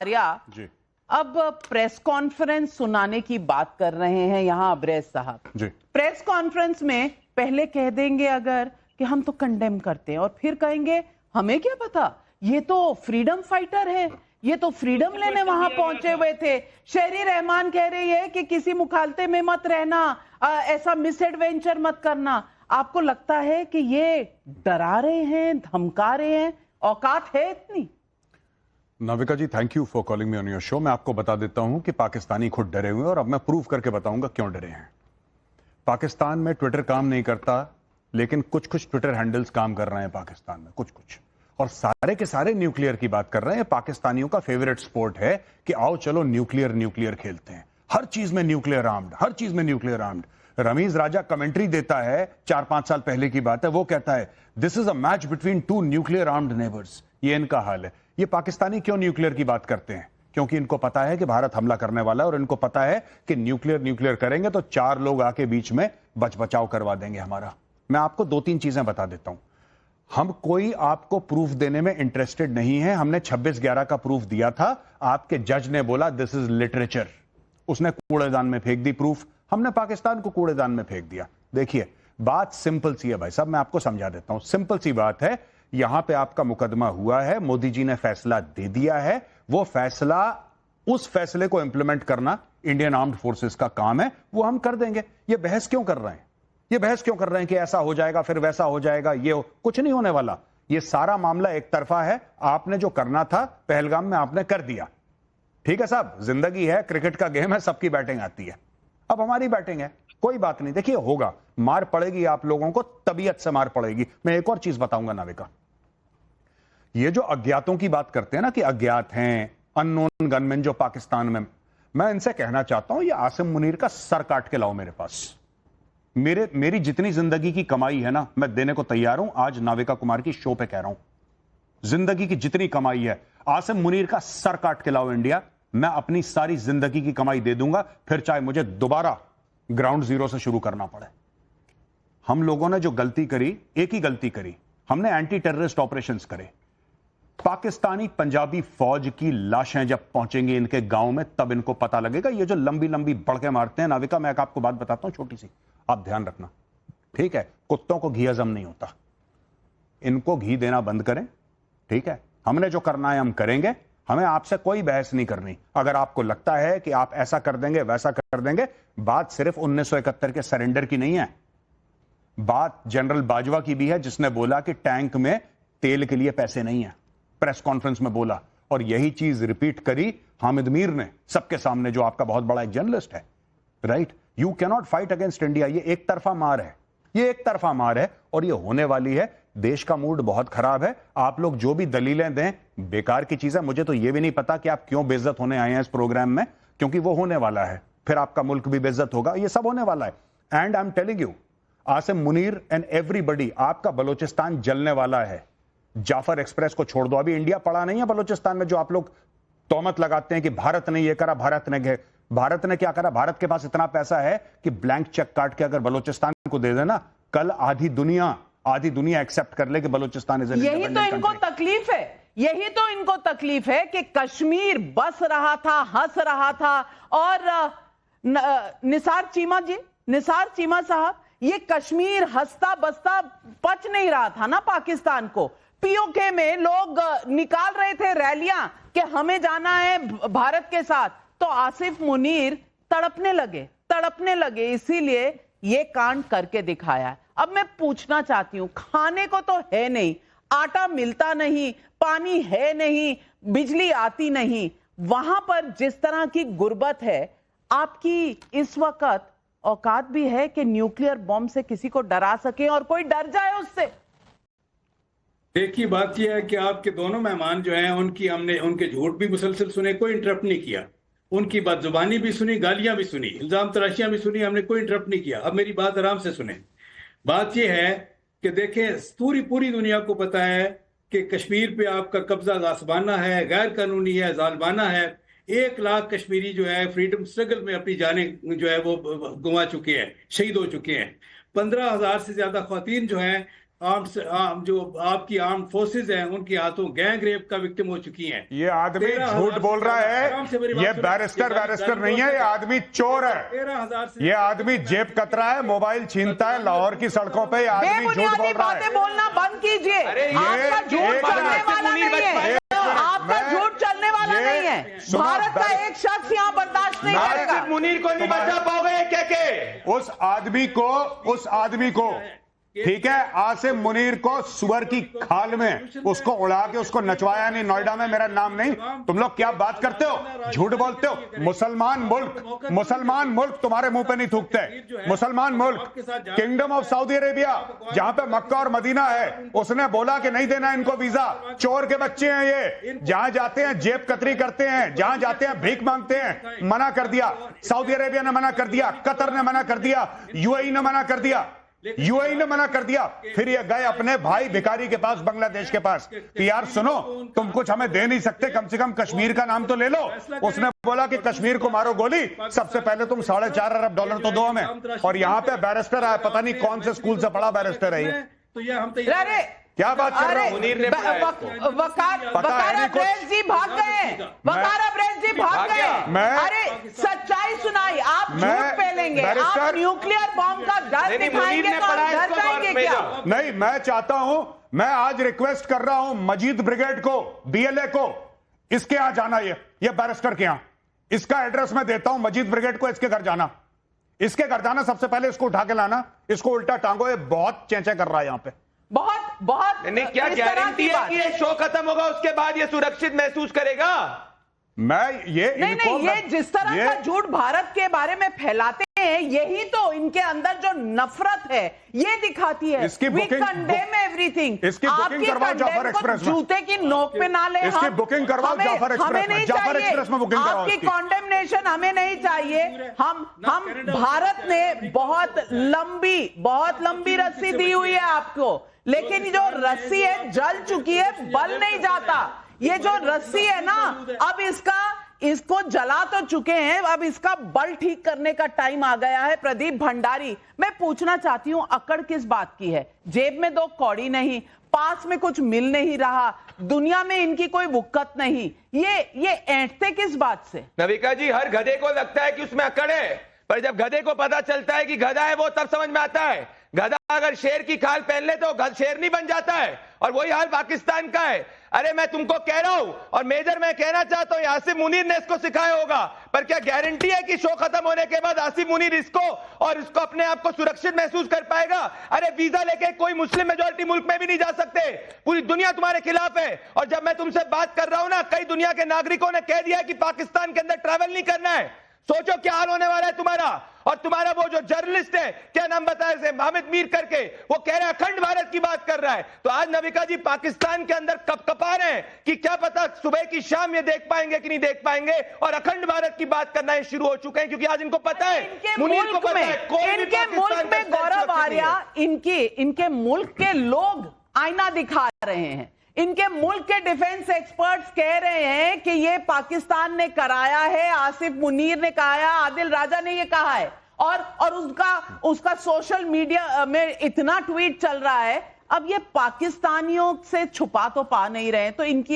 जी। अब press conference सुनाने की बात कर रहे हैं यहाँ अब्रेज साहब जी। प्रेस कॉन्फ्रेंस में पहले कह देंगे अगर कि हम तो कंडेम करते हैं और फिर कहेंगे हमें क्या पता, ये तो फ्रीडम फाइटर है, ये तो फ्रीडम लेने वहां पहुंचे हुए थे। शहरी रहमान कह रही है कि किसी मुखालते में मत रहना, ऐसा मिस एडवेंचर मत करना। आपको लगता है कि ये डरा रहे हैं, धमका रहे हैं? औकात है इतनी? Navika ji, thank you for calling me on your show. मैं आपको बता देता हूं कि पाकिस्तानी खुद डरे हुए हैं और अब मैं प्रूव करके बताऊंगा क्यों डरे हैं। पाकिस्तान में ट्विटर काम नहीं करता, लेकिन कुछ कुछ ट्विटर हैंडल्स काम कर रहे हैं पाकिस्तान में, कुछ कुछ, और सारे के सारे न्यूक्लियर की बात कर रहे हैं। पाकिस्तानियों का फेवरेट स्पोर्ट है कि आओ चलो न्यूक्लियर खेलते हैं, हर चीज में न्यूक्लियर आर्म्ड, हर चीज में न्यूक्लियर आर्म्ड। रमीज राजा कमेंट्री देता है, 4-5 साल पहले की बात है, वो कहता है this is a match between 2 nuclear armed neighbours. ये इनका हाल है। ये पाकिस्तानी क्यों न्यूक्लियर की बात करते हैं? क्योंकि इनको पता है कि भारत हमला करने वाला है और इनको पता है कि न्यूक्लियर करेंगे तो 4 लोग आके बीच में बचाव करवा देंगे हमारा। मैं आपको 2-3 चीजें बता देता हूं। हम कोई आपको प्रूफ देने में इंटरेस्टेड नहीं है। हमने 26/11 का प्रूफ दिया था, आपके जज ने बोला दिस इज लिटरेचर, उसने कूड़ेदान में फेंक दी प्रूफ। हमने पाकिस्तान को कूड़ेदान में फेंक दिया। देखिए, बात सिंपल सी है भाई साहब, मैं आपको समझा देता हूं। सिंपल सी बात है, यहां पे आपका मुकदमा हुआ है, मोदी जी ने फैसला दे दिया है। वो फैसला, उस फैसले को इंप्लीमेंट करना इंडियन आर्म्ड फोर्सेस का काम है, वो हम कर देंगे। ये बहस क्यों कर रहे हैं? ये बहस क्यों कर रहे हैं कि ऐसा हो जाएगा फिर वैसा हो जाएगा? ये कुछ नहीं होने वाला। ये सारा मामला एक तरफा है। आपने जो करना था पहलगाम में आपने कर दिया, ठीक है साहब। जिंदगी है, क्रिकेट का गेम है, सबकी बैटिंग आती है। अब हमारी बैटिंग है, कोई बात नहीं। देखिए, होगा, मार पड़ेगी आप लोगों को, तबीयत से मार पड़ेगी। मैं एक और चीज बताऊंगा नाविका, ये जो अज्ञातों की बात करते हैं ना कि अज्ञात हैं, अननोन गनमैन जो पाकिस्तान में, मैं इनसे कहना चाहता हूं ये आसिम मुनीर का सर काट के लाओ मेरे पास। मेरी जितनी जिंदगी की कमाई है ना, मैं देने को तैयार हूं। आज नाविका कुमार की शो पे कह रहा हूं, जिंदगी की जितनी कमाई है, आसिम मुनीर का सर काट के लाओ इंडिया, मैं अपनी सारी जिंदगी की कमाई दे दूंगा, फिर चाहे मुझे दोबारा ग्राउंड जीरो से शुरू करना पड़े। हम लोगों ने जो गलती करी, एक ही गलती करी, हमने एंटी टेररिस्ट ऑपरेशंस करे। पाकिस्तानी पंजाबी फौज की लाशें जब पहुंचेंगी इनके गांव में, तब इनको पता लगेगा। ये जो लंबी लंबी बड़के मारते हैं नाविका, मैं आपको बात बताता हूं छोटी सी, आप ध्यान रखना, ठीक है? कुत्तों को घी हजम नहीं होता, इनको घी देना बंद करें, ठीक है? हमने जो करना है हम करेंगे, हमें आपसे कोई बहस नहीं करनी। अगर आपको लगता है कि आप ऐसा कर देंगे वैसा कर देंगे, बात सिर्फ 1971 के सरेंडर की नहीं है, बात जनरल बाजवा की भी है, जिसने बोला कि टैंक में तेल के लिए पैसे नहीं है, प्रेस कॉन्फ्रेंस में बोला। और यही चीज रिपीट करी हामिद मीर ने सबके सामने, जो आपका बहुत बड़ा एक जर्नलिस्ट है, right? You can not fight against India. ये एक तरफा मार है, ये एक तरफा मार है और ये होने वाली है। देश का मूड बहुत खराब है। आप लोग जो भी दलीलें दें, बेकार की चीज है। मुझे तो ये भी नहीं पता कि आप क्यों बेइज्जत होने आए हैं इस प्रोग्राम में, क्योंकि वो होने वाला है, फिर आपका मुल्क भी बेइज्जत होगा, ये सब होने वाला है। And I am telling you, Asim Munir and everybody, आपका बलोचिस्तान जलने वाला है। जाफर एक्सप्रेस को छोड़ दो, अभी इंडिया पड़ा नहीं है बलोचिस्तान में। जो आप लोग तोहमत लगाते हैं कि भारत ने ये करा, भारत ने क्या करा? भारत के पास इतना पैसा है कि ब्लैंक चेक काट के अगर बलोचिस्तान को दे देना, कल आधी दुनिया एक्सेप्ट कर ले कि बलोचिस्तान इज एन यही तो इनको तकलीफ है, यही तो इनको तकलीफ है कि कश्मीर बस रहा था, हंस रहा था। और निसार चीमा साहब, ये कश्मीर हंसता बसता पच नहीं रहा था ना पाकिस्तान को। पीओके में लोग निकाल रहे थे रैलियां कि हमें जाना है भारत के साथ, तो आसिफ मुनीर तड़पने लगे, इसीलिए ये कांड करके दिखाया। अब मैं पूछना चाहती हूं, खाने को तो है नहीं, आटा मिलता नहीं, पानी है नहीं, बिजली आती नहीं, वहां पर जिस तरह की गुर्बत है, आपकी इस वक्त औकात भी है कि न्यूक्लियर बॉम्ब से किसी को डरा सके और कोई डर जाए उससे? देखिए, बात यह है कि आपके दोनों मेहमान जो हैं, हमने उनके झूठ भी मुसलसल सुने, कोई इंटरप्ट नहीं किया। उनकी बदजुबानी भी सुनी, गालियां भी सुनी, इल्जाम तराशियां भी सुनी, हमने कोई इंटरप्ट नहीं किया। अब मेरी बात आराम से सुने। बात यह है कि देखें, पूरी दुनिया को पता है कि कश्मीर पे आपका कब्जा गासबाना है, गैर कानूनी है, जालिमाना है। 1 लाख कश्मीरी जो है फ्रीडम स्ट्रगल में अपनी जानें जो है वो गंवा चुके हैं, शहीद हो चुके हैं। 15,000 से ज्यादा ख्वातीन जो हैं जो आपकी आर्म फोर्सेज हैं उनके हाथों गैंग रेप का विक्टिम हो चुकी हैं। ये आदमी झूठ बोल रहा है, ये बैरिस्टर नहीं है, ये आदमी चोर है, 13,000 से ये आदमी जेब कतरा है, मोबाइल छीनता है लाहौर की सड़कों पे, ये आदमी झूठ बोल रहा बातें है। बोलना बंद कीजिए। आपका झूठ चलने वाला नहीं है, आपका झूठ चलने वाला नहीं है। भारत का एक शख्स यहाँ बर्दाश्त नहीं करेगा। मुनीर को नहीं बचा पाओगे क्या के? उस आदमी को ठीक है, आसिम मुनीर को सुअर की खाल में उसको उड़ा के उसको नचवाया नहीं, नोएडा में, मेरा नाम नहीं। तुम लोग क्या बात करते हो, झूठ बोलते हो। मुसलमान मुल्क तुम्हारे मुंह पे नहीं थूकते। मुसलमान मुल्क, किंगडम ऑफ सऊदी अरेबिया जहां पे मक्का और मदीना है, उसने बोला कि नहीं देना इनको वीजा। चोर के बच्चे हैं ये, जहां जाते हैं जेब कतरी करते हैं, जहां जाते हैं भीख मांगते हैं। मना कर दिया, सऊदी अरेबिया ने मना कर दिया, कतर ने मना कर दिया, यूएई ने मना कर दिया, फिर ये गए अपने भाई भिखारी के पास, बांग्लादेश के पास कि यार सुनो, तुम कुछ हमें दे नहीं सकते, कम से कम कश्मीर का नाम तो ले लो। उसने बोला कि कश्मीर को मारो गोली, सबसे पहले तुम $4.5 अरब तो दो हमें। और यहाँ पे बैरिस्टर आया, पता नहीं कौन से स्कूल से पढ़ा बैरिस्टर है ये। तो ये हम क्या बात कर रहे हो? मुनीर ने वकार अब्रेज जी भाग गए, वकार अब्रेज जी भाग गए। अरे सच्चाई सुनाई, आप झूठ फैलेंगे, आप न्यूक्लियर बॉम्ब का डर दिखाएंगे तो आप डर जाएंगे क्या? नहीं, मैं चाहता हूं, मैं आज रिक्वेस्ट कर रहा हूं मजीद ब्रिगेड को, BLA को, इसके यहां जाना, ये बैरिस्टर के यहां, इसका एड्रेस मैं देता हूं, मजीद ब्रिगेड को इसके घर जाना, इसके घर जाना, सबसे पहले इसको उठा के लाना, इसको उल्टा टांगो, ये बहुत चेंचे कर रहा है यहां पे। बहुत नहीं, क्या गारंटी है कि ये शो खत्म होगा उसके बाद ये सुरक्षित महसूस करेगा? नहीं, ये जिस तरह का झूठ भारत के बारे में फैलाते हैं, यही तो इनके अंदर जो नफरत है ये दिखाती है। इसकी कंडेम एवरीथिंग। इसकी बुकिंग करवाओ जाफर एक्सप्रेस में, जूते की नोक पे ना ले। इसकी बुकिंग करवाओ जाफर एक्सप्रेस में, जाफर एक्सप्रेस में बुकिंग करवाओ। आपकी कॉन्डेमनेशन हमें नहीं चाहिए। हम भारत ने बहुत लंबी रस्सी दी हुई है आपको, लेकिन जो रस्सी है जल चुकी है, बल नहीं जाता। ये जो रस्सी है ना, अब इसको जला तो चुके हैं, अब इसका बल ठीक करने का टाइम आ गया है। प्रदीप भंडारी, मैं पूछना चाहती हूं, अकड़ किस बात की है? जेब में 2 कौड़ी नहीं, पास में कुछ मिल नहीं रहा, दुनिया में इनकी कोई वुक्कत नहीं, ये ऐंठते किस बात से? नविका जी, हर गधे को लगता है कि उसमें अकड़ है, पर जब गधे को पता चलता है कि गधा है, वो तब समझ में आता है। गधा अगर शेर की खाल पहन ले तो शेर नहीं बन जाता है, और वही हाल पाकिस्तान का है। अरे मैं तुमको कह रहा हूं, और मेजर मैं कहना चाहता हूं, आसिम मुनीर ने इसको सिखाया होगा, पर क्या गारंटी है कि शो खत्म होने के बाद आसिम मुनीर इसको अपने आप को सुरक्षित महसूस कर पाएगा? अरे वीजा लेके कोई मुस्लिम मेजोरिटी मुल्क में भी नहीं जा सकते, पूरी दुनिया तुम्हारे खिलाफ है। और जब मैं तुमसे बात कर रहा हूं ना, कई दुनिया के नागरिकों ने कह दिया कि पाकिस्तान के अंदर ट्रैवल नहीं करना है। सोचो क्या हाल होने वाला है तुम्हारा। और तुम्हारा वो जो जर्नलिस्ट है, क्या नाम बताया इसे, हामिद मीर करके, वो कह रहा है अखंड भारत की बात कर रहा है। तो आज नविका जी पाकिस्तान के अंदर कपकपा रहे हैं कि क्या पता सुबह की शाम ये देख पाएंगे कि नहीं देख पाएंगे, और अखंड भारत की बात करना ही शुरू हो चुके हैं, क्योंकि आज इनको पता है, मुनीर को पता है, इनके मुल्क में गौरव आर्या, इनके मुल्क के लोग आईना दिखा रहे हैं। इनके मुल्क के डिफेंस एक्सपर्ट्स कह रहे हैं कि ये पाकिस्तान ने कराया है, आसिफ मुनीर ने कहा है, आदिल राजा ने ये कहा है, और उसका सोशल मीडिया में इतना ट्वीट चल रहा है। अब ये पाकिस्तानियों से छुपा तो पा नहीं रहे, तो इनकी